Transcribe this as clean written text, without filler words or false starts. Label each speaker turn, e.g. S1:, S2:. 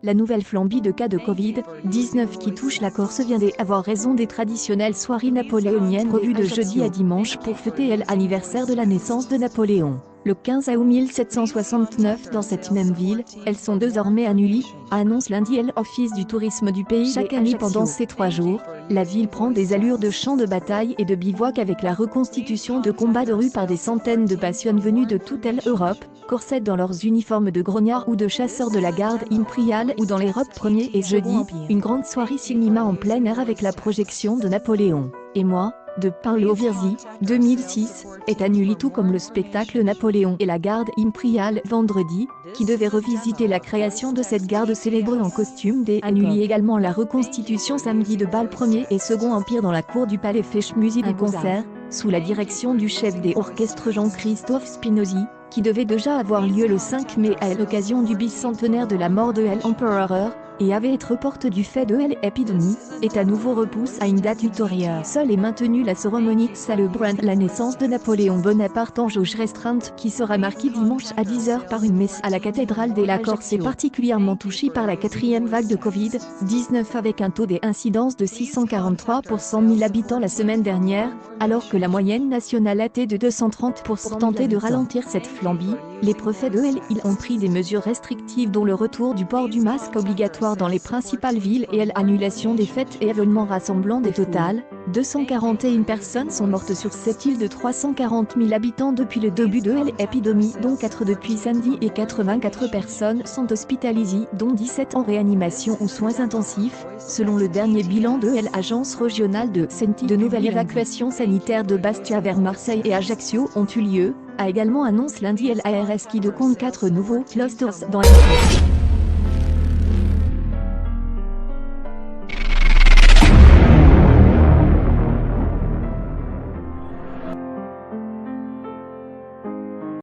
S1: La nouvelle flambée de cas de Covid-19 qui touche la Corse vient d'avoir raison des traditionnelles soirées napoléoniennes prévues de jeudi à dimanche pour fêter l'anniversaire de la naissance de Napoléon. Le 15 août 1769 dans cette même ville, elles sont désormais annulées, annonce lundi l'Office du tourisme du pays. Chaque année pendant ces 3 jours, la ville prend des allures de champ de bataille et de bivouac avec la reconstitution de combats de rue par des centaines de passions venus de toute l'Europe, corsettes dans leurs uniformes de grognards ou de chasseurs de la garde impériale ou dans les robes premier et jeudi, une grande soirée cinéma en plein air avec la projection de Napoléon et moi, de Paolo Virzi, 2006, est annulé tout comme le spectacle Napoléon et la garde impériale vendredi, qui devait revisiter la création de cette garde célèbre en costume des annulé également la reconstitution samedi de bal 1er et second empire dans la cour du palais Festmusik des concerts, sous la direction du chef des orchestres Jean-Christophe Spinozzi, qui devait déjà avoir lieu le 5 mai à l'occasion du bicentenaire de la mort de l'empereur, et avait été reporté du fait de l'épidémie, est à nouveau repousse à une date ultérieure. Seule est maintenue la cérémonie célébrant la naissance de Napoléon Bonaparte en jauge restreinte qui sera marquée dimanche à 10 h par une messe à la cathédrale de la Corse est particulièrement touchée par la 4e vague de Covid-19 avec un taux d'incidence de 643 pour 100 000 habitants la semaine dernière, alors que la moyenne nationale était de 230 pour tenter de ralentir cette flambée. Les préfets de l'île ont pris des mesures restrictives dont le retour du port du masque obligatoire dans les principales villes et l'annulation des fêtes et événements rassemblant des totales. 241 personnes sont mortes sur cette île de 340 000 habitants depuis le début de l'épidémie, dont 4 depuis samedi et 84 personnes sont hospitalisées, dont 17 en réanimation ou soins intensifs, selon le dernier bilan de l'agence régionale de santé. De nouvelles évacuations sanitaires de Bastia vers Marseille et Ajaccio ont eu lieu, a également annoncé lundi l'ARS qui de compte 4 nouveaux clusters dans la ville.